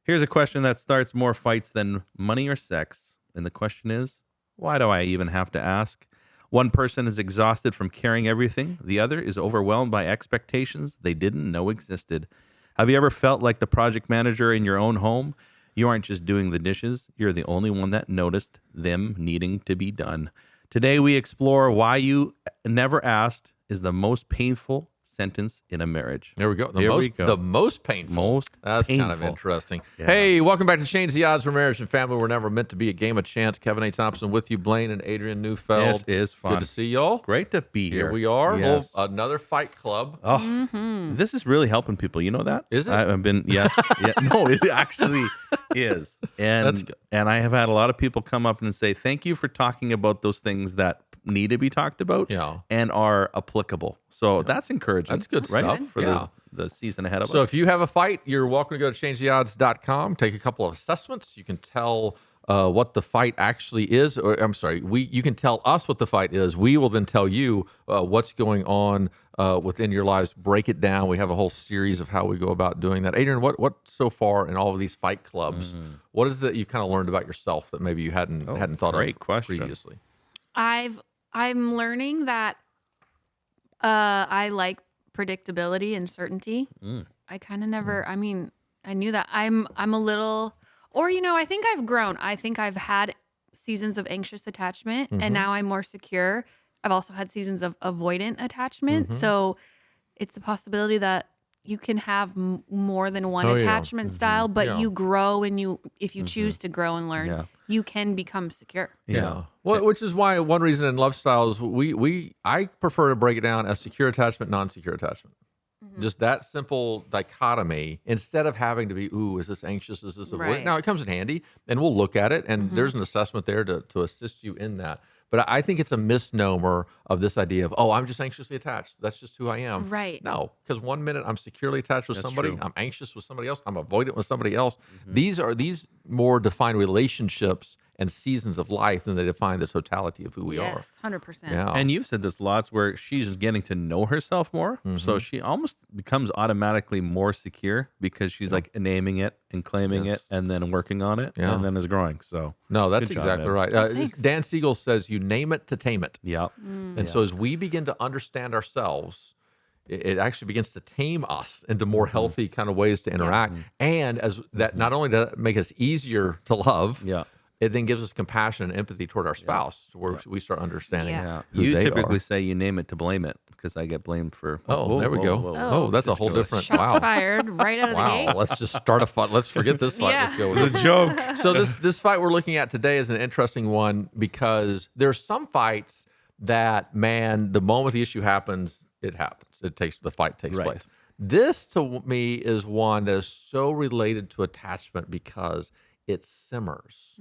Here's a question that starts more fights than money or sex. And the question is, why do I even have to ask? One person is exhausted from carrying everything. The other is overwhelmed by expectations they didn't know existed. Have you ever felt like the project manager in your own home? You aren't just doing the dishes. You're the only one that noticed them needing to be done. Today we explore why you never asked is the most painful sentence in a marriage. There we go. The most painful. That's kind of interesting. Yeah. Hey, welcome back to Change the Odds for Marriage and Family. We're never meant to be a game of chance. Kevin A. Thompson with you, Blaine and Adrienne Neufeld. This is fun. Good to see y'all. Great to be here. Here we are. Yes. Another fight club. Oh, this is really helping people. You know that? Is it? I've been, yes. Yeah, no, it actually is. And, That's good. And I have had a lot of people come up and say, thank you for talking about those things that need to be talked about and are applicable. So that's encouraging. That's good right? stuff. For the season ahead of us. So if you have a fight, you're welcome to go to changetheodds.com, take a couple of assessments. You can tell what the fight actually is, or I'm sorry, you can tell us what the fight is. We will then tell you what's going on within your lives. Break it down. We have a whole series of how we go about doing that. Adrienne, what so far in all of these fight clubs, what is that you kind of learned about yourself that maybe you hadn't thought of previously? I'm learning that I like predictability and certainty. I kind of never, I mean, I knew that I'm a little, or, I think I've grown. I think I've had seasons of anxious attachment and now I'm more secure. I've also had seasons of avoidant attachment. So it's a possibility that you can have more than one attachment style, but you grow and if you choose to grow and learn, you can become secure. Yeah. Well, which is why one reason in love styles, I prefer to break it down as secure attachment, non-secure attachment. Just that simple dichotomy instead of having to be, ooh, is this anxious? Is this avoidant? Right. Now it comes in handy and we'll look at it and there's an assessment there to assist you in that. But I think it's a misnomer of this idea of, oh, I'm just anxiously attached. That's just who I am. Right. No, because 1 minute I'm securely attached with somebody. True. I'm anxious with somebody else. I'm avoidant with somebody else. These more define relationships and seasons of life than they define the totality of who we are. Yes, 100%. Yeah. And you've said this lots where she's getting to know herself more. So she almost becomes automatically more secure because she's like naming it and claiming it and then working on it and then is growing. So no, that's good job, exactly man. right. Thanks. Dan Siegel says you name it to tame it. Yeah. And so as we begin to understand ourselves, it actually begins to tame us into more healthy kind of ways to interact. And as that not only does it make us easier to love, it then gives us compassion and empathy toward our spouse, where we start understanding who You they typically are. say you name it to blame it because I get blamed for. Oh, there we go. Oh, that's a whole different. Shots fired right out of the gate. Let's just start a fight. Let's forget this fight. Yeah. Let's go with It's a joke. So this fight we're looking at today is an interesting one because there's some fights that, man, the moment the issue happens, it happens. The fight takes place. This to me is one that is so related to attachment because it simmers.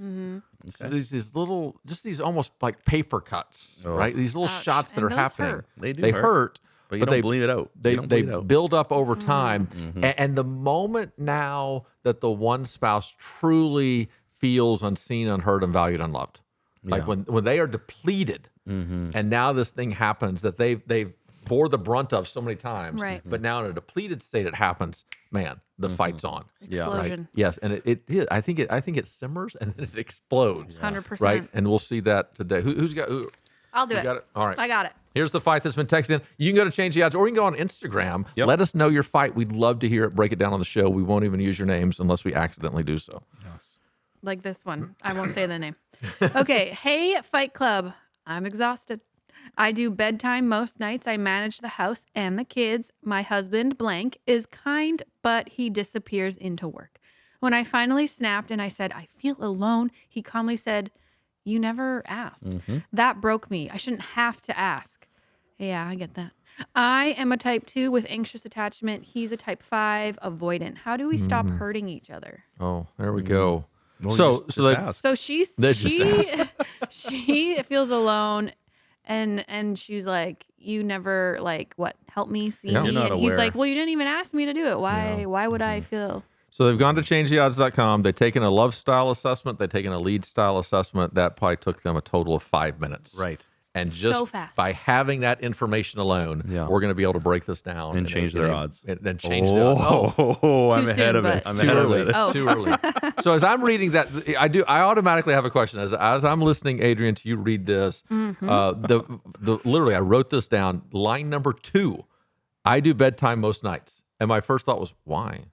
So there's these little, just these almost like paper cuts, right? These little shots that And are those hurt. hurt. They hurt. But you don't bleed it out. They You don't bleed out. build up over time. And the moment now that the one spouse truly feels unseen, unheard, unvalued, unloved, like when they are depleted, and now this thing happens that they've bore the brunt of so many times, Right. but now in a depleted state it happens, man, the fight's on. Explosion. Right? Yes, and it I think it simmers and then it explodes. 100%. Right? And we'll see that today. Who's got who? I'll do You it. got it? All right. I got it. Here's the fight that's been texted in. You can go to Change the Odds, or you can go on Instagram. Let us know your fight. We'd love to hear it. Break it down on the show. We won't even use your names unless we accidentally do so. Like this one. I won't say the name. Okay. Hey, Fight Club. I'm exhausted. I do bedtime most nights. I manage the house and the kids. My husband, blank, is kind, but he disappears into work. When I finally snapped and I said, I feel alone, he calmly said, you never asked. That broke me. I shouldn't have to ask. Yeah, I get that. I am a type 2 with anxious attachment. He's a type 5 avoidant. How do we stop hurting each other? Oh, there we go. Well, So just let's ask. So Just she feels alone and she's like, you never help me, see Yeah. me. You're not And he's aware. like, well, you didn't even ask me to do it. Why would I feel? So they've gone to changetheodds.com. They've taken a love style assessment. They've taken a lead style assessment. That probably took them a total of 5 minutes. Right. And just So fast. by having that information alone, Yeah. we're going to be able to break this down And change their odds. And then change the odds. Oh, I'm Too ahead soon, of it. but- I'm Too ahead of early. it. Oh. Too early. So as I'm reading that, I automatically have a question. As I'm listening, Adrienne, to you read this, literally, I wrote this down. Line number 2, I do bedtime most nights. And my first thought was, why?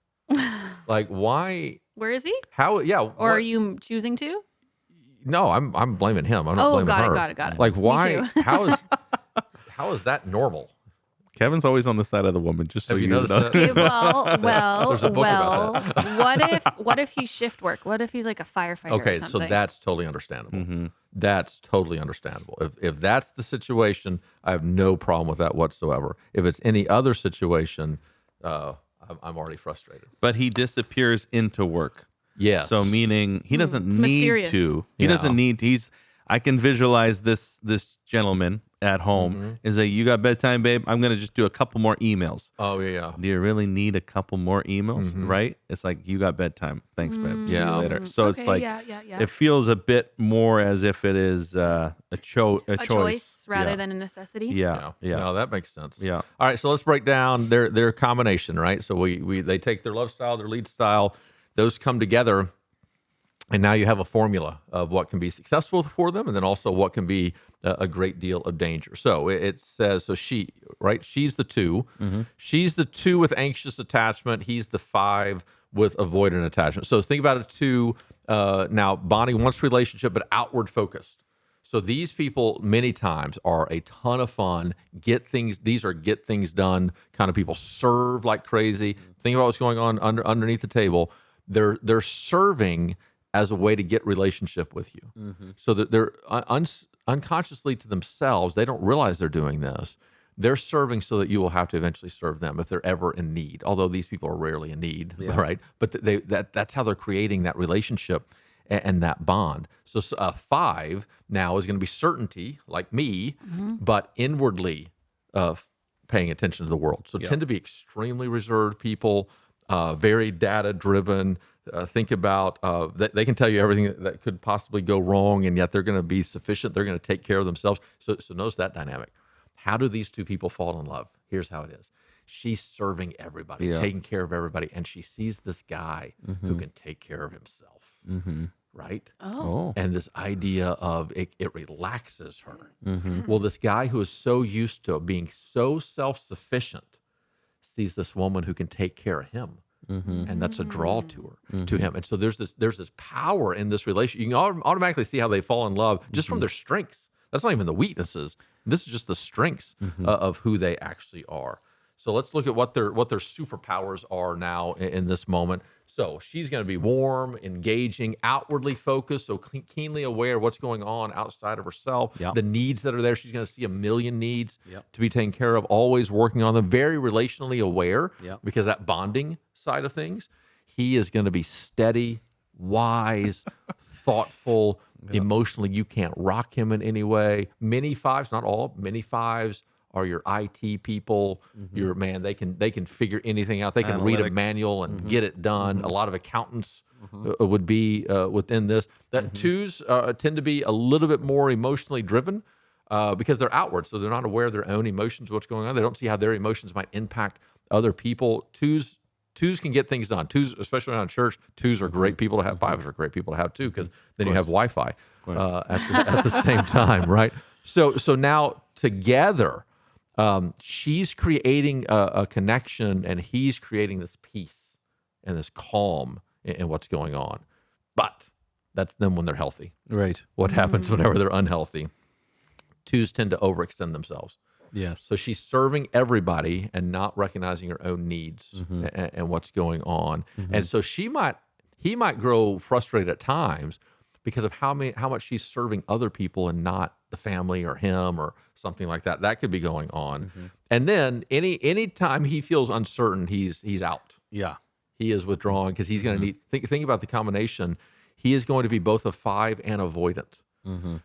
Like, why? Where is he? How? Yeah. Or are you choosing to? No, I'm blaming him. I'm not Oh, blaming got her. it, got it. Like, Me why? too. How is that normal? Kevin's always on the side of the woman, just so Have you you noticed know. that? Okay, well, There's a book about what if he's shift work? What if he's like a firefighter Okay, or so something? that's totally understandable. Mhm. That's totally understandable. If that's the situation, I have no problem with that whatsoever. If it's any other situation, I'm already frustrated. But he disappears into work. Yes. So meaning he doesn't It's need mysterious. to. He Yeah. doesn't need. I can visualize this gentleman at home is a, you got bedtime, babe? I'm gonna just do a couple more emails. Oh yeah. Do you really need a couple more emails? Right? It's like, you got bedtime. Thanks, babe. See you Yeah. later. So it's Okay, like yeah. it feels a bit more as if it is a choice rather Yeah. than a necessity. Yeah. Yeah. No, that makes sense. Yeah. All right, so let's break down their combination, right? So they take their love style, their lead style, those come together, and now you have a formula of what can be successful for them, and then also what can be a great deal of danger. So it says, so she's the 2. She's the 2 with anxious attachment. He's the 5 with avoidant attachment. So think about a 2. Now, Bonnie wants relationship, but outward focused. So these people many times are a ton of fun. These are get things done kind of people. Serve like crazy. Think about what's going on underneath the table. They're serving as a way to get relationship with you. So that they're unconsciously to themselves, they don't realize they're doing this. They're serving so that you will have to eventually serve them if they're ever in need. Although these people are rarely in need, right? But that's how they're creating that relationship and that bond. So 5 now is going to be certainty, like me, but inwardly paying attention to the world. So tend to be extremely reserved people, very data driven. Think about they can tell you everything that could possibly go wrong, and yet they're going to be sufficient. They're going to take care of themselves. So notice that dynamic. How do these 2 people fall in love? Here's how it is. She's serving everybody, taking care of everybody, and she sees this guy who can take care of himself, right? Oh. And this idea of it relaxes her. Well, this guy who is so used to being so self-sufficient sees this woman who can take care of him. And that's a draw to him. And so there's this power in this relationship. You can automatically see how they fall in love just from their strengths. That's not even the weaknesses. This is just the strengths of who they actually are. So let's look at what their superpowers are now in this moment. So she's going to be warm, engaging, outwardly focused, so keenly aware of what's going on outside of herself, the needs that are there. She's going to see a million needs to be taken care of, always working on them, very relationally aware because that bonding side of things. He is going to be steady, wise, thoughtful, emotionally. You can't rock him in any way. Many 5s, not all, many 5s are your IT people. Your man, they can figure anything out. They can read a Analytics. manual and get it done. A lot of accountants would be within this. That 2s tend to be a little bit more emotionally driven because they're outward, so they're not aware of their own emotions, what's going on. They don't see how their emotions might impact other people. 2s can get things done. 2s, especially around church, 2s are great people to have. 5s are great people to have too, because then you have Wi-Fi at the same time, right? So now together, she's creating a connection, and he's creating this peace and this calm in what's going on. But that's them when they're healthy. Right. What happens whenever they're unhealthy? 2s tend to overextend themselves. Yes. So she's serving everybody and not recognizing her own needs and what's going on. And so he might grow frustrated at times because of how much she's serving other people and not the family or him or something like that. That could be going on. And then any time he feels uncertain, he's out. Yeah. He is withdrawing because he's going to need. Think about the combination. He is going to be both a 5 and avoidant.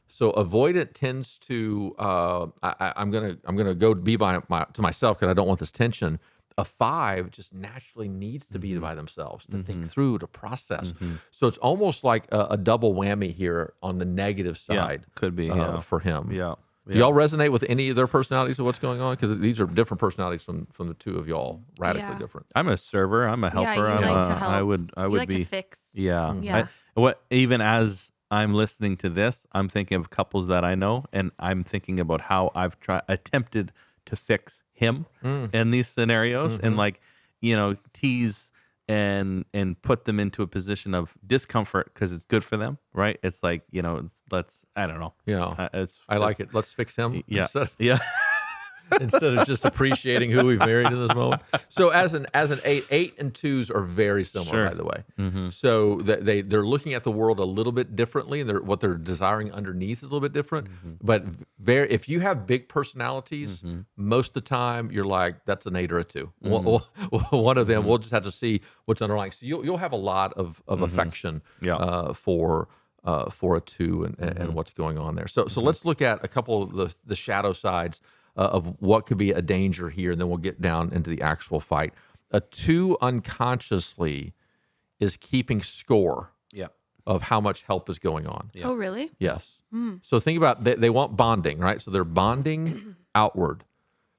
So avoidant tends to. I'm gonna go be to myself because I don't want this tension. A 5 just naturally needs to be by themselves to think through, to process. So it's almost like a double whammy here on the negative side. Could be for him. Yeah. Do y'all resonate with any of their personalities of what's going on? Because these are different personalities from the two of y'all, radically Yeah. different. I'm a server. I'm a Yeah, helper. you I'm like a, to help. I would You like be. to fix. Yeah. Yeah. Even as I'm listening to this, I'm thinking of couples that I know, and I'm thinking about how I've attempted to fix him in these scenarios, and like, tease and put them into a position of discomfort because it's good for them, right? It's like, I don't know. Yeah. I like it. Let's fix him. Yeah. Instead, Yeah. instead of just appreciating who we've married in this moment. So as an 8 and 2s are very similar, Sure. by the way. Mm-hmm. So they're looking at the world a little bit differently, and what they're desiring underneath is a little bit different. Mm-hmm. But if you have big personalities, most of the time you're like, that's an 8 or a 2. One of them, we'll just have to see what's underlying. So you'll have a lot of affection for a 2 and what's going on there. So let's look at a couple of the shadow sides of what could be a danger here, and then we'll get down into the actual fight. A 2 unconsciously is keeping score Yeah. of how much help is going on. Oh, really? Yes. So think about they want bonding, right? So they're bonding outward.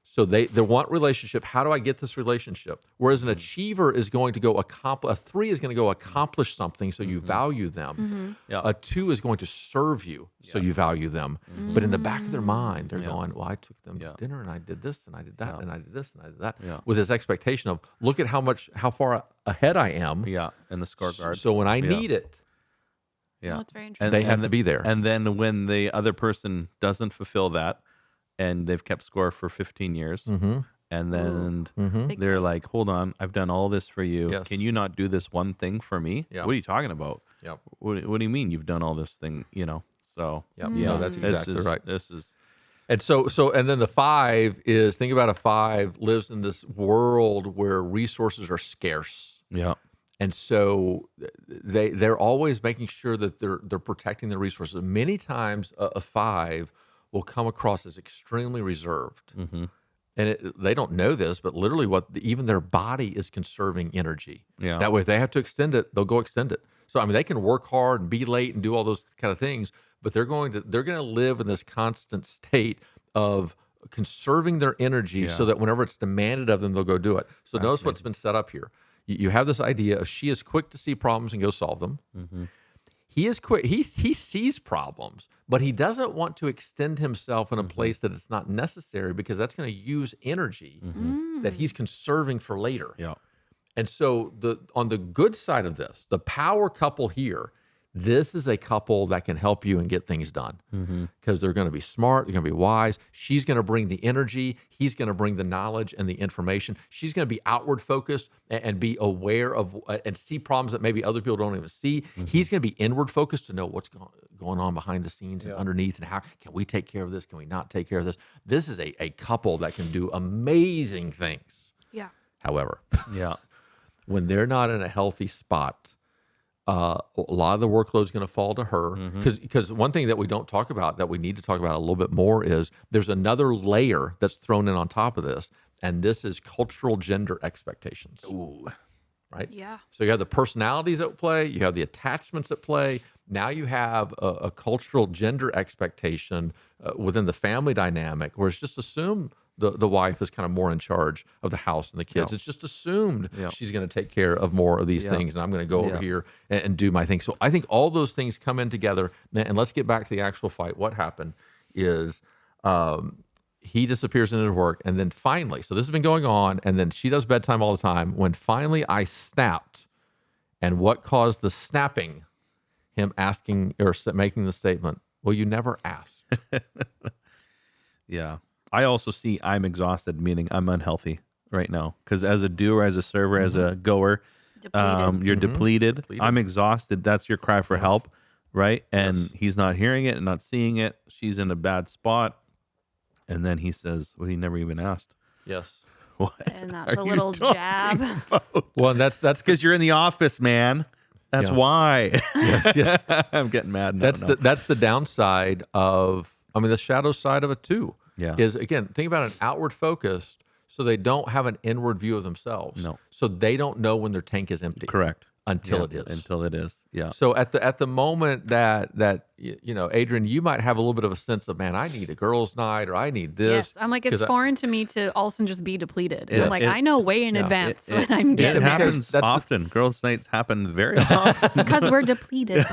So they want relationship. How do I get this relationship? Whereas an achiever is going to go a 3 is going to go accomplish something, so you value them. Yeah. A 2 is going to serve you, so you value them. But in the back of their mind, they're going, "Well, I took them to dinner, and I did this, and I did that, and I did this, and I did that," with this expectation of, "Look at how far ahead I am." Yeah. And the scorecard. So when I need it, yeah. Oh, that's very interesting. they have to be there. And then when the other person doesn't fulfill that, and they've kept score for 15 years, and then Big they're fight. like, "Hold on, I've done all this for you. Yes. Can you not do this one thing for me? Yeah. What are you talking about? Yep. What do you mean you've done all this thing? So Yep. yeah, No, that's this exactly is- right. This is And and then the 5 is, think about a 5 lives in this world where resources are scarce. yeah, And so they're always making sure that they're protecting the resources. Many times a 5 will come across as extremely reserved. And they don't know this, but literally even their body is conserving energy. Yeah. That way, if they have to extend it, they'll go extend it. So, I mean, they can work hard and be late and do all those kind of things, but they're going to live in this constant state of conserving their energy so that whenever it's demanded of them, they'll go do it. So notice what's been set up here. You have this idea of she is quick to see problems and go solve them. He is quick. He sees problems, but he doesn't want to extend himself in a place that it's not necessary, because that's going to use energy that he's conserving for later. yeah, And so on the good side of this, the power couple here, this is a couple that can help you and get things done, because they're going to be smart, they're going to be wise. She's going to bring the energy, he's going to bring the knowledge and the information. She's going to be outward focused and be aware of and see problems that maybe other people don't even see. He's going to be inward focused to know what's going on behind the scenes and underneath, and how can we take care of this? Can we not take care of this? This is a couple that can do amazing things. Yeah. However, yeah, when they're not in a healthy spot, a lot of the workload is going to fall to her, because one thing that we don't talk about that we need to talk about a little bit more is there's another layer that's thrown in on top of this, and this is cultural gender expectations. Ooh. Right? Yeah. So you have the personalities at play, you have the attachments at play. Now you have a cultural gender expectation within the family dynamic, where it's just assumed the wife is kind of more in charge of the house and the kids. Yeah. It's just assumed Yeah. she's going to take care of more of these Yeah. things, and I'm going to go over Yeah. here and do my thing. So I think all those things come in together. And let's get back to the actual fight. What happened is he disappears into work, and then finally, so this has been going on, and then she does bedtime all the time. When finally I snapped, and what caused the snapping? Him asking or making the statement, "Well, you never asked." yeah. I also see I'm exhausted, meaning I'm unhealthy right now. Because as a doer, as a server, as a goer, Depleted. you're depleted. Depleted. I'm exhausted. That's your cry for help, right? And Yes. he's not hearing it and not seeing it. She's in a bad spot. And then he says, well, he never even asked. Yes. What? And are that's a you little talking jab. about? Well, and that's Because you're in the office, man. That's Yeah. why. yes. I'm getting mad now. That's the downside of, the shadow side of it too. Yeah. Is, again, think about an outward focused, so they don't have an inward view of themselves. No. So they don't know when their tank is empty. Correct. until it is. Until it is. Yeah. So at the moment that Adrienne, you might have a little bit of a sense of, man, I need a girls' night, or I need this. Yes, I'm like, it's foreign to me to also just be depleted. Yeah, I'm like, I know way in advance when I'm It getting happens often. Girls' nights happen very often. because we're depleted.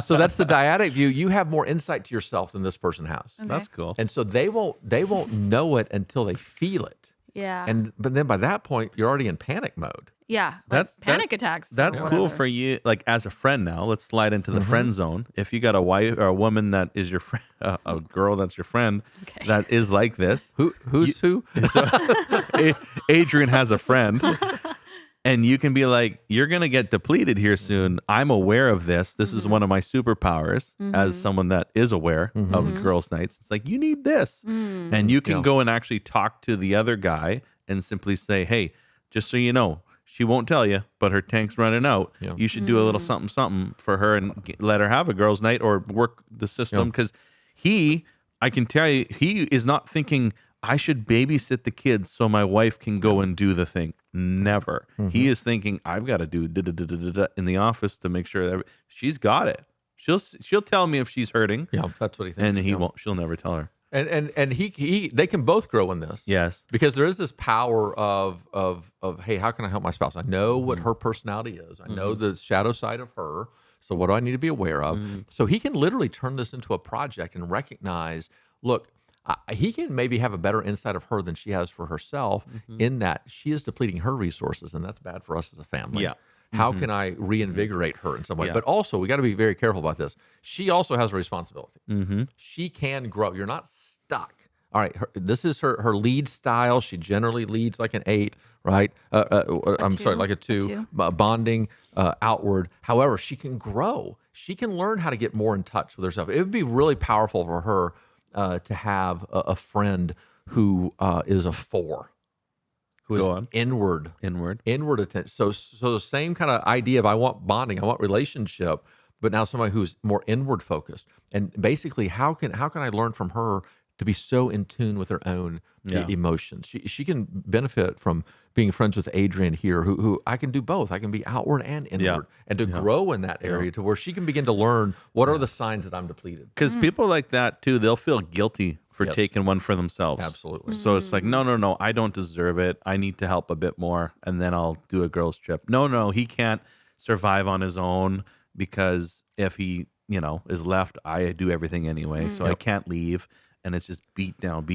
So that's the dyadic view. You have more insight to yourself than this person has. Okay. That's cool. And so they won't know it until they feel it. Yeah. But then by that point, you're already in panic mode. Yeah. That's panic attacks. That's or cool whatever. for you. Like as a friend now, let's slide into the friend zone. If you got a wife or a woman that is your friend, a girl that's your friend Okay. that is like this. Who's who? So, Adrienne has a friend. And you can be like, you're going to get depleted here soon. I'm aware of this. This is one of my superpowers as someone that is aware of girls' nights. It's like, you need this. And you can go and actually talk to the other guy and simply say, hey, just so you know, she won't tell you, but her tank's running out. Yeah. You should do a little something for her and let her have a girls' night or work the system. Because I can tell you, he is not thinking, I should babysit the kids so my wife can go and do the thing. Never. He is thinking, I've got to do in the office to make sure that she's got it. She'll tell me if she's hurting. Yeah, that's what he thinks. And he won't. She'll never tell her. And they can both grow in this. Yes. Because there is this power of hey, how can I help my spouse? I know what her personality is. I know the shadow side of her. So what do I need to be aware of? So he can literally turn this into a project and recognize, look, he can maybe have a better insight of her than she has for herself in that she is depleting her resources, and that's bad for us as a family. Yeah. How can I reinvigorate her in some way? Yeah. But also, we got to be very careful about this. She also has a responsibility. She can grow. You're not stuck. All right, this is her lead style. She generally leads like an 8, right? Sorry, like a 2. Bonding outward. However, she can grow. She can learn how to get more in touch with herself. It would be really powerful for her to have a friend who is a 4, who is inward attention. So the same kind of idea of I want bonding, I want relationship, but now somebody who's more inward focused. And basically, how can I learn from her to be so in tune with her own emotions? She can benefit from being friends with Adrienne here, who I can do both. I can be outward and inward, and to grow in that area to where she can begin to learn what are the signs that I'm depleted. Because people like that too, they'll feel guilty for taking one for themselves. Absolutely. So it's like, no, I don't deserve it. I need to help a bit more, and then I'll do a girls' trip. No, he can't survive on his own because if he, is left, I do everything anyway, so I can't leave. And it's just beat down.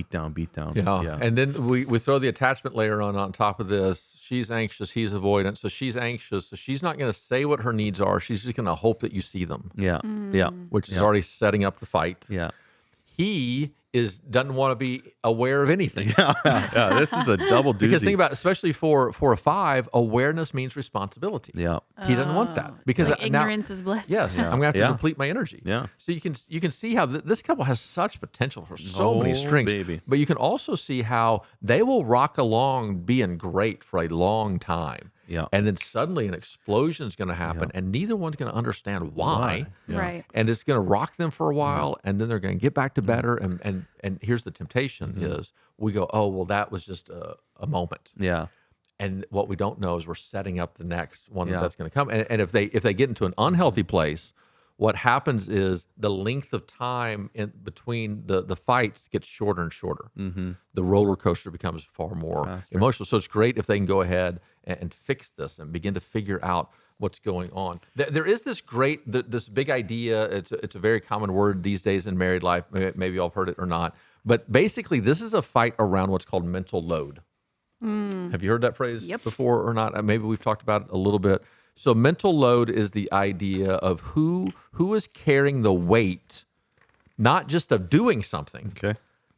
Yeah. And then we throw the attachment layer on top of this. She's anxious, he's avoidant. So she's anxious. So she's not going to say what her needs are. She's just going to hope that you see them. Yeah. Which is already setting up the fight. Yeah. He doesn't want to be aware of anything. Yeah. This is a double doozy. Because think about it, especially for a 5, awareness means responsibility. Yeah. He doesn't want that because like ignorance is bliss. Yes, I'm gonna have to deplete my energy. Yeah. So you can see how this couple has such potential for so many strengths. Baby. But you can also see how they will rock along being great for a long time. Yeah. And then suddenly an explosion is going to happen, and neither one's going to understand why. Yeah. Right. And it's going to rock them for a while, and then they're going to get back to better. And here's the temptation: is we go, oh well, that was just a moment. Yeah. And what we don't know is we're setting up the next one that's going to come. And if they get into an unhealthy place, what happens is the length of time in between the fights gets shorter and shorter. The roller coaster becomes far more emotional. So it's great if they can go ahead and fix this and begin to figure out what's going on. There is this this big idea. It's a very common word these days in married life. Maybe y'all have heard it or not. But basically, this is a fight around what's called mental load. Have you heard that phrase before or not? Maybe we've talked about it a little bit. So mental load is the idea of who is carrying the weight, not just of doing something,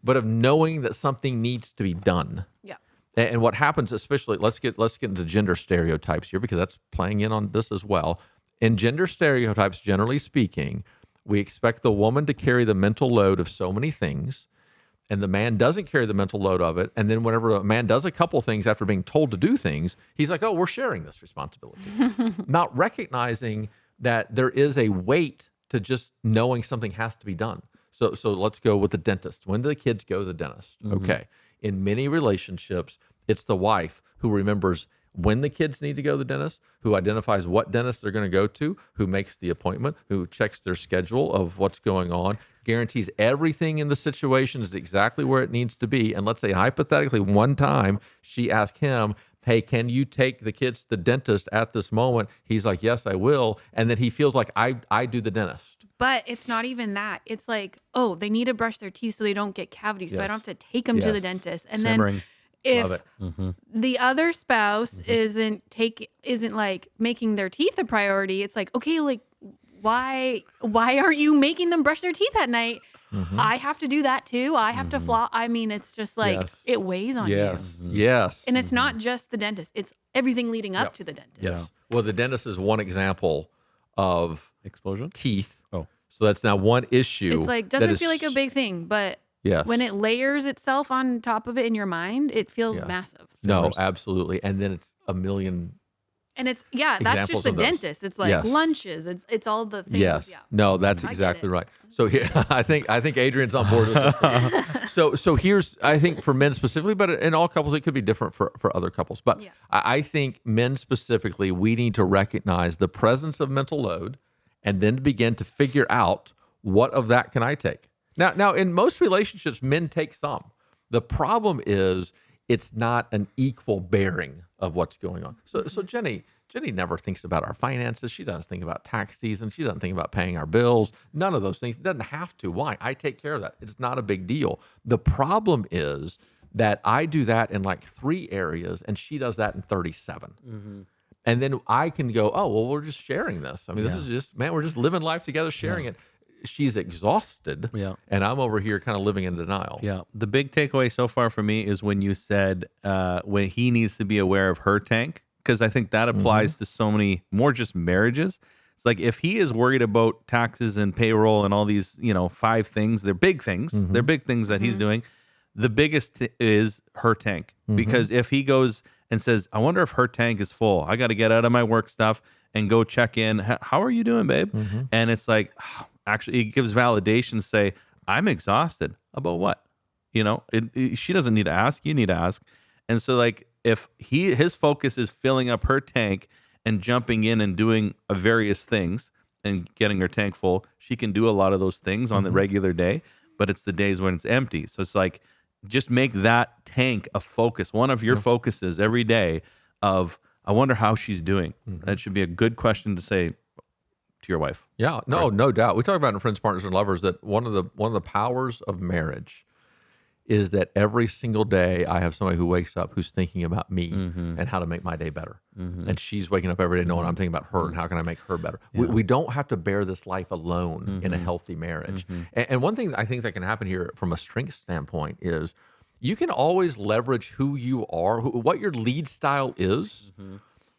but of knowing that something needs to be done. Yeah. And what happens, especially, let's get into gender stereotypes here, because that's playing in on this as well. In gender stereotypes, generally speaking, we expect the woman to carry the mental load of so many things, and the man doesn't carry the mental load of it. And then whenever a man does a couple things after being told to do things, he's like, oh, we're sharing this responsibility. Not recognizing that there is a weight to just knowing something has to be done. So let's go with the dentist. When do the kids go to the dentist? Okay. In many relationships, it's the wife who remembers when the kids need to go to the dentist, who identifies what dentist they're going to go to, who makes the appointment, who checks their schedule of what's going on, guarantees everything in the situation is exactly where it needs to be. And let's say hypothetically one time she asked him, hey, can you take the kids to the dentist at this moment? He's like, yes, I will. And then he feels like I do the dentist. But it's not even that. It's like, oh, they need to brush their teeth so they don't get cavities. So I don't have to take them to the Yes. dentist. And Simmering. then Love if it. the other spouse isn't like making their teeth a priority, it's like, okay, like why aren't you making them brush their teeth at night? I have to do that too. I have to floss. I mean, it's just like Yes. it weighs on you. Yes. And it's not just the dentist. It's everything leading up to the dentist. Yes. Well, the dentist is one example of Explosion? teeth. Oh. So that's now one issue. It's like that doesn't is- feel like a big thing, but Yes. when it layers itself on top of it in your mind, it feels Yeah. massive. No, Simmers. absolutely. And then it's a million. And it's that's Examples just the of those. dentist. It's like Yes. lunches. It's all the things. Yes. Yeah. No, that's I get exactly it. right. So here, I think Adrienne's on board with this. So here's, I think for men specifically, but in all couples, it could be different for other couples. But Yeah. I think men specifically, we need to recognize the presence of mental load and then begin to figure out what of that can I take. Now in most relationships, men take some. The problem is it's not an equal bearing of what's going on. So Jenny never thinks about our finances. She doesn't think about tax season. She doesn't think about paying our bills. None of those things. Doesn't have to. Why? I take care of that. It's not a big deal. The problem is that I do that in like 3 areas and she does that in 37. And then I can go, oh, well, we're just sharing this. I mean, this is just, man, we're just living life together, sharing it. She's exhausted. Yeah. And I'm over here kind of living in denial. Yeah. The big takeaway so far for me is when you said when he needs to be aware of her tank, because I think that applies to so many more just marriages. It's like if he is worried about taxes and payroll and all these, 5 things, they're big things. They're big things that he's doing. The biggest is her tank. Because if he goes and says, I wonder if her tank is full, I got to get out of my work stuff and go check in. How are you doing, babe? And it's like, actually, it gives validation, say, I'm exhausted. About what? She doesn't need to ask. You need to ask. And so like, if his focus is filling up her tank and jumping in and doing various things and getting her tank full, she can do a lot of those things on the regular day, but it's the days when it's empty. So it's like, just make that tank a focus, one of your focuses every day of, I wonder how she's doing. That should be a good question to say to your wife. Yeah, no doubt. We talk about in Friends, Partners, and Lovers that one of the powers of marriage is that every single day I have somebody who wakes up who's thinking about me and how to make my day better. And she's waking up every day knowing I'm thinking about her and how can I make her better. We don't have to bear this life alone in a healthy marriage. And one thing I think that can happen here from a strength standpoint is you can always leverage who you are, what your lead style is,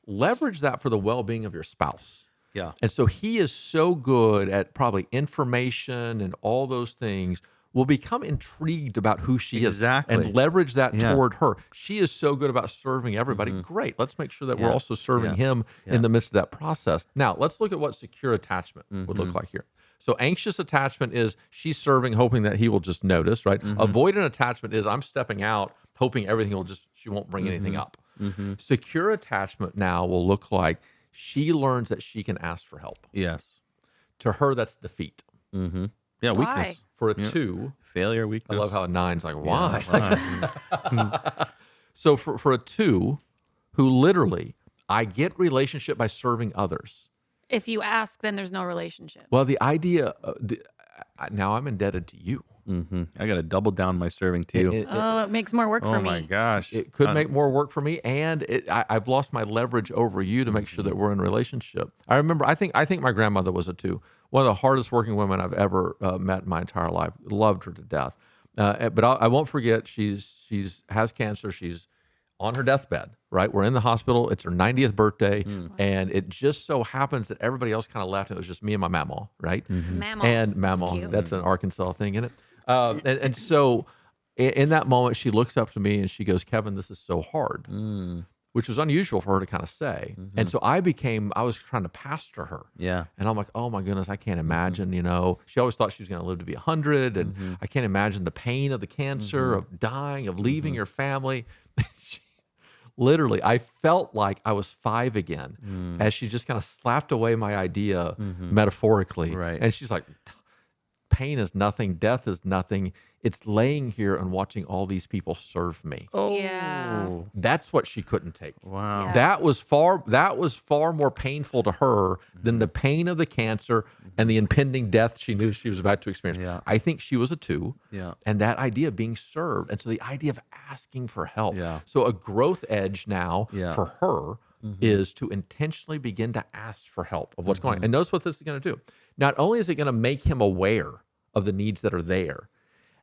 leverage that for the well-being of your spouse. Yeah. And so he is so good at probably information and all those things, will become intrigued about who she Exactly. is and leverage that Yeah. toward her. She is so good about serving everybody. Great. Let's make sure that we're Yeah. also serving Yeah. him in the midst of that process. Now, let's look at what secure attachment would look like here. So anxious attachment is she's serving, hoping that he will just notice, right? Avoidant attachment is I'm stepping out, hoping everything will she won't bring anything up. Secure attachment now will look like she learns that she can ask for help. Yes. To her, that's defeat. Yeah. Why? Weakness. For a 2, Failure, I weakness. love how a 9's like, why? Why? So for a 2 who literally, I get relationship by serving others. If you ask, then there's no relationship. Well, the idea, now I'm indebted to you. I got to double down my serving too. It makes more work for Oh me. my gosh. It could make more work for me, and I've lost my leverage over you to make sure that we're in a relationship. I remember, I think my grandmother was a 2. One of the hardest working women I've ever met in my entire life. Loved her to death. But I won't forget, she's has cancer. She's on her deathbed, right? We're in the hospital. It's her 90th birthday. And it just so happens that everybody else kind of left. It was just me and my mamaw, right? Mamaw. And That's mamaw, cute. that's an Arkansas thing, isn't it? And so in that moment, she looks up to me and she goes, Kevin, this is so hard, which was unusual for her to kind of say. And so I was trying to pastor her. Yeah. And I'm like, oh my goodness, I can't imagine, she always thought she was going to live to be 100. And I can't imagine the pain of the cancer, of dying, of leaving your family. literally, I felt like I was 5 again as she just kind of slapped away my idea metaphorically. Right. And she's like, pain is nothing. Death is nothing. It's laying here and watching all these people serve me. Oh, Yeah. That's what she couldn't take. Wow. Yeah. That was far more painful to her than the pain of the cancer and the impending death she knew she was about to experience. Yeah. I think she was a 2. Yeah. And that idea of being served. And so the idea of asking for help. Yeah. So a growth edge now Yeah. for her is to intentionally begin to ask for help of what's going on. And notice what this is going to do. Not only is it going to make him aware of the needs that are there,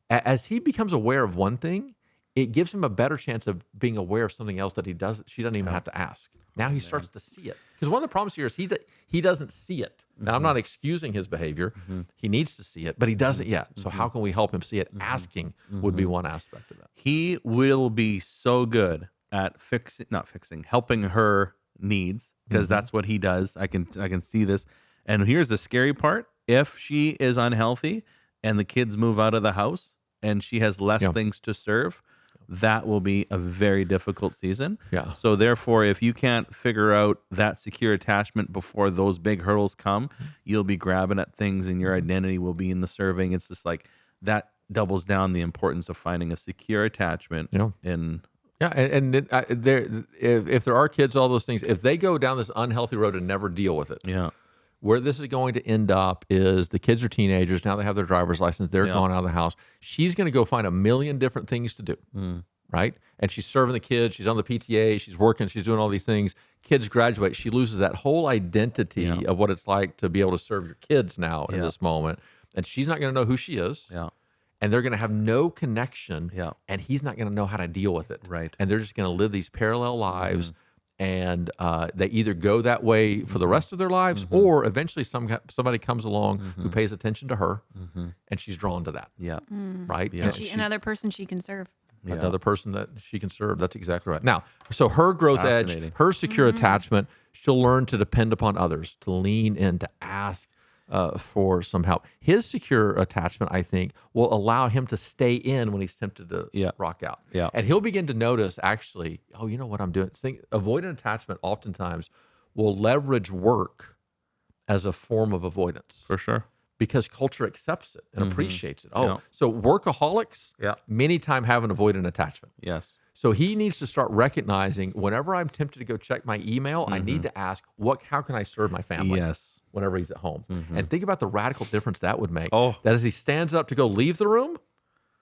as he becomes aware of one thing, it gives him a better chance of being aware of something else that she doesn't even have to ask. Now he starts to see it. Because one of the problems here is he doesn't see it. Now, I'm not excusing his behavior. He needs to see it, but he doesn't yet. So how can we help him see it? Asking would be one aspect of that. He will be so good at helping her needs, because that's what he does. I can see this. And here's the scary part. If she is unhealthy and the kids move out of the house and she has less things to serve, that will be a very difficult season. Yeah. So therefore, if you can't figure out that secure attachment before those big hurdles come, you'll be grabbing at things and your identity will be in the serving. It's just like that doubles down the importance of finding a secure attachment in. Yeah, and if there are kids, all those things, if they go down this unhealthy road and never deal with it, where this is going to end up is the kids are teenagers. Now they have their driver's license. They're gone out of the house. She's going to go find a million different things to do, right? And she's serving the kids. She's on the PTA. She's working. She's doing all these things. Kids graduate. She loses that whole identity of what it's like to be able to serve your kids now in this moment. And she's not going to know who she is. Yeah. And they're going to have no connection. Yeah. And he's not going to know how to deal with it. Right. And they're just going to live these parallel lives. And they either go that way for the rest of their lives, or eventually somebody comes along who pays attention to her, and she's drawn to that. Yeah. Right? Yeah. And Another person she can serve. another person that she can serve. That's exactly right. Now, so her growth edge, Fascinating. her secure attachment, she'll learn to depend upon others, to lean in, to ask for some help. His secure attachment, I think, will allow him to stay in when he's tempted to rock out. Yeah. And he'll begin to notice, actually, oh, you know what I'm doing? Avoidant attachment oftentimes will leverage work as a form of avoidance. For sure. Because culture accepts it and appreciates it. Oh, Yeah. so workaholics many times have an avoidant attachment. Yes. So he needs to start recognizing whenever I'm tempted to go check my email, I need to ask, how can I serve my family? Yes. Whenever he's at home. And think about the radical difference that would make. Oh. That as he stands up to go leave the room,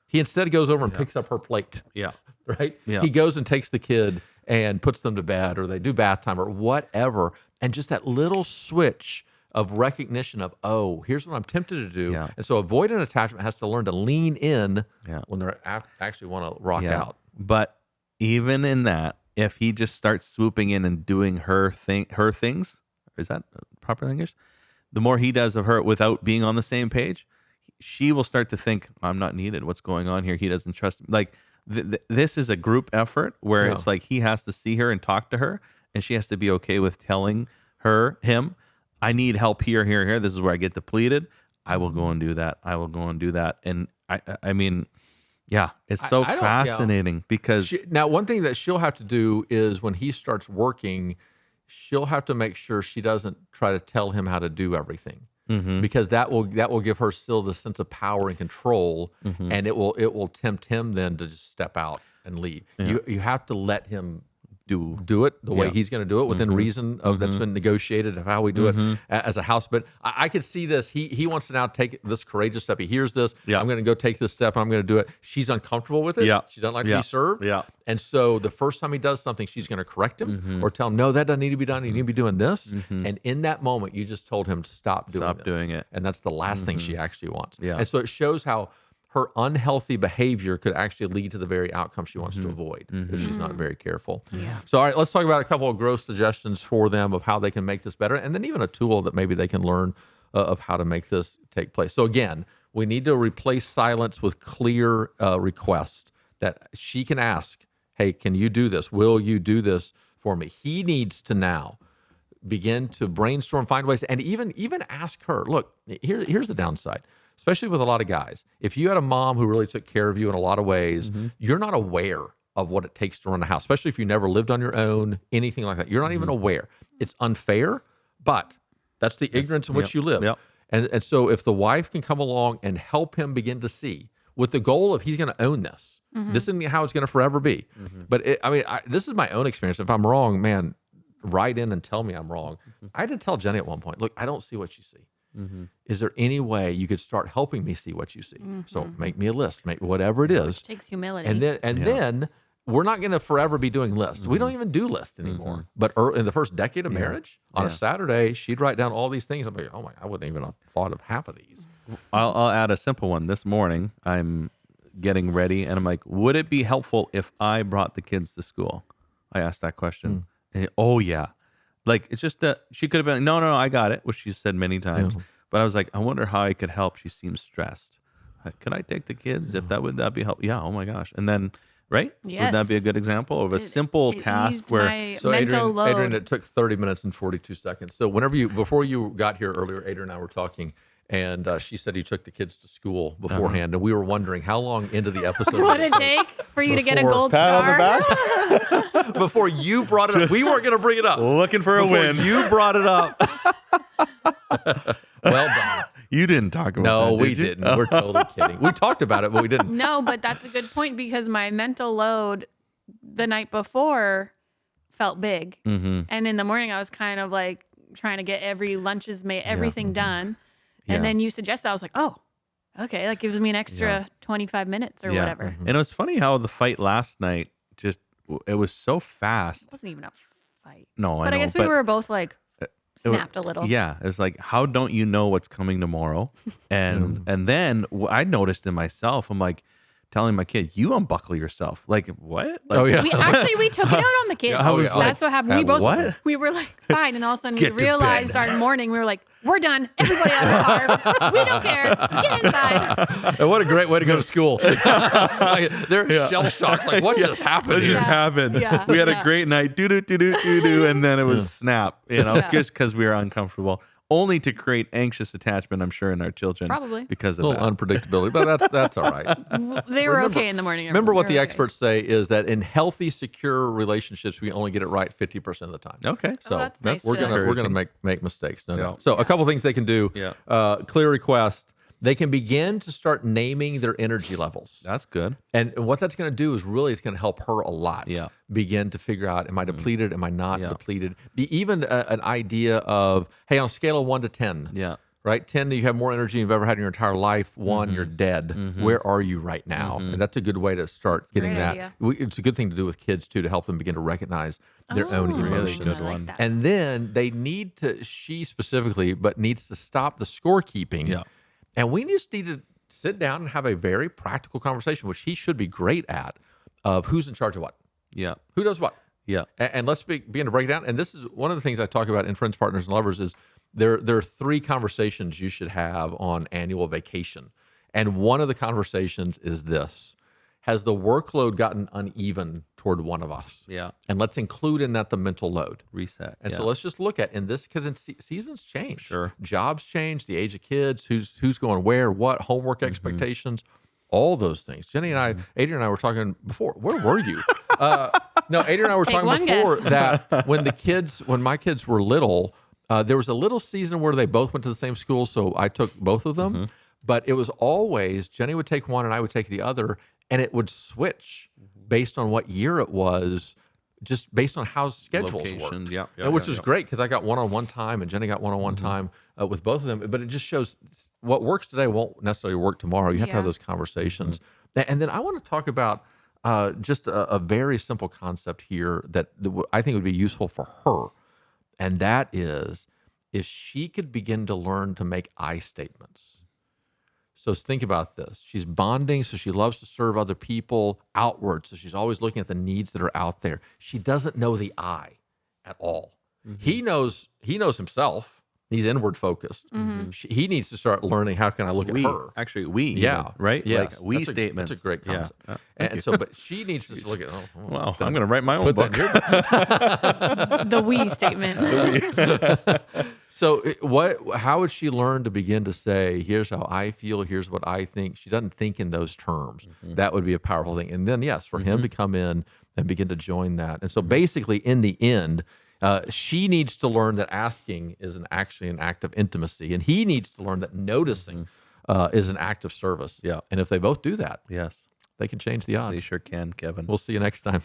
he instead goes over and picks up her plate. Yeah. Right? Yeah. He goes and takes the kid and puts them to bed, or they do bath time or whatever. And just that little switch of recognition of, oh, here's what I'm tempted to do. Yeah. And so avoidant attachment has to learn to lean in Yeah. when they're actually want to rock Yeah. out. But even in that, if he just starts swooping in and doing her things, is that proper English? The more he does of her without being on the same page, she will start to think, I'm not needed. What's going on here? He doesn't trust me. Like this is a group effort where it's like he has to see her and talk to her, and she has to be okay with telling him, I need help here. This is where I get depleted. I will go and do that. And I mean, yeah, it's so fascinating because now one thing that she'll have to do is when he starts working, she'll have to make sure she doesn't try to tell him how to do everything, because that will give her still the sense of power and control, and it will tempt him then to just step out and leave. Yeah. You have to let him do it the way he's going to do it within reason of that's been negotiated of how we do it as a house. But I could see this. He wants to now take this courageous step. He hears this. Yeah. I'm going to go take this step. I'm going to do it. She's uncomfortable with it. Yeah. She doesn't like to be served. Yeah. And so the first time he does something, she's going to correct him or tell him, no, that doesn't need to be done. You need to be doing this. And in that moment, you just told him to stop doing it. And that's the last thing she actually wants. Yeah. And so it shows how her unhealthy behavior could actually lead to the very outcome she wants to avoid if she's not very careful. Yeah. So, all right, let's talk about a couple of growth suggestions for them of how they can make this better, and then even a tool that maybe they can learn of how to make this take place. So, again, we need to replace silence with clear requests that she can ask, hey, can you do this? Will you do this for me? He needs to now begin to brainstorm, find ways, and even ask her, look, here's the downside. Especially with a lot of guys. If you had a mom who really took care of you in a lot of ways, you're not aware of what it takes to run a house, especially if you never lived on your own, anything like that. You're not even aware. It's unfair, but that's the ignorance in which you live. Yep. And so if the wife can come along and help him begin to see with the goal of he's going to own this, this isn't how it's going to forever be. But this is my own experience. If I'm wrong, man, write in and tell me I'm wrong. I had to tell Jenny at one point, look, I don't see what you see. Is there any way you could start helping me see what you see? So make me a list, make whatever it is. Which takes humility. And then we're not going to forever be doing lists. We don't even do lists anymore. But in the first decade of marriage, on a Saturday, she'd write down all these things. I'm like, oh my, I wouldn't even have thought of half of these. I'll add a simple one. This morning, I'm getting ready, and I'm like, would it be helpful if I brought the kids to school? I asked that question. And, oh, yeah. Like, it's just that she could have been like, no, I got it, which she said many times. But I was like, I wonder how I could help. She seems stressed. Could I take the kids? If would that be help? Yeah, oh my gosh. And then, right? Yes. Would that be a good example of a simple task where... So mental load. Adrienne, it took 30 minutes and 42 seconds. So before you got here earlier, Adrienne and I were talking, and she said you took the kids to school beforehand, and we were wondering how long into the episode what did it take for you to get a gold Pat star? on the back? before you brought it up. We weren't going to bring it up. Looking for a win. You brought it up. Well done. You didn't talk about No, that, we did you? didn't. We're totally kidding. We talked about it, but we didn't. No, but that's a good point because my mental load the night before felt big. And in the morning, I was kind of like trying to get everything done. And then you suggested, I was like, oh, okay. That gives me an extra 25 minutes or whatever. And it was funny how the fight last night it was so fast. It wasn't even a fight. No, But I guess we were both like snapped a little. Yeah, it's like, how don't you know what's coming tomorrow? And then I noticed in myself, I'm like telling my kid, you unbuckle yourself. Like, what? Like, Oh, yeah. We took it out on the kids. I was That's what happened. We both what? we were like, fine. And all of a sudden Get we to realized bed. our morning, we were like, we're done. Everybody out of the car. We don't care. Get inside. And what a great way to go to school. Like, they're shell shocked. Like, what just happened What here? just happened? Yeah. We had a great night, do, and then it was snap, Yeah. just because we were uncomfortable, only to create anxious attachment, I'm sure, in our children. Probably. Because A of little that. unpredictability, but that's all right. They were okay in the morning. Remember what They the were okay. experts say is that in healthy, secure relationships, we only get it right 50% of the time. Okay. So that's nice we're to- gonna make mistakes, no Yeah. doubt. So a couple things they can do. Yeah. Clear request. They can begin to start naming their energy levels. That's good. And what that's going to do is really it's going to help her a lot. Yeah. Begin to figure out, am I depleted? Am I not Yeah. depleted? Even an idea of, hey, on a scale of 1 to 10, Yeah. right? 10, you have more energy than you've ever had in your entire life. 1, you're dead. Where are you right now? And that's a good way to start getting great that. idea. It's a good thing to do with kids too, to help them begin to recognize their own Oh, emotions. I like that. And then they need to, she specifically, but needs to stop the scorekeeping. Yeah. And we just need to sit down and have a very practical conversation, which he should be great at, of who's in charge of what, Yeah. who does what. Yeah. And let's begin to break it down. And this is one of the things I talk about in Friends, Partners, and Lovers is there are 3 conversations you should have on annual vacation. And one of the conversations is this: has the workload gotten uneven toward one of us? Yeah. And let's include in that the mental load. Reset. And yeah. so let's just look at in this, because seasons change. Sure. Jobs change, the age of kids, who's going where, what, homework expectations, all those things. Jenny and I, Adrienne and I were talking before. Where were you? No, Adrienne and I were Take talking one before guess. that when my kids were little, there was a little season where they both went to the same school, so I took both of them. But it was always Jenny would take one and I would take the other, and it would switch based on what year it was, just based on how schedules Location, worked. yeah, Which was great because I got one-on-one time and Jenny got one-on-one time with both of them. But it just shows what works today won't necessarily work tomorrow. You have to have Yeah. those conversations. And then I want to talk about just a very simple concept here that I think would be useful for her. And that is if she could begin to learn to make I statements. So think about this. She's bonding, so she loves to serve other people outward. So she's always looking at the needs that are out there. She doesn't know the I at all. He knows himself. He's inward focused. He needs to start learning, how can I look at her? Actually, we. Yeah. Even, right? Yes. Like we That's statements. That's a great Yeah. concept. Thank you. And so, but she needs to look at, Well, I'm going to write my own put book. that in your book. The we statement. So how would she learn to begin to say, here's how I feel, here's what I think? She doesn't think in those terms. That would be a powerful thing. And then, yes, for him to come in and begin to join that. And so basically, in the end, she needs to learn that asking is actually an act of intimacy. And he needs to learn that noticing is an act of service. Yeah. And if they both do that, Yes. they can change the odds. They sure can, Kevin. We'll see you next time.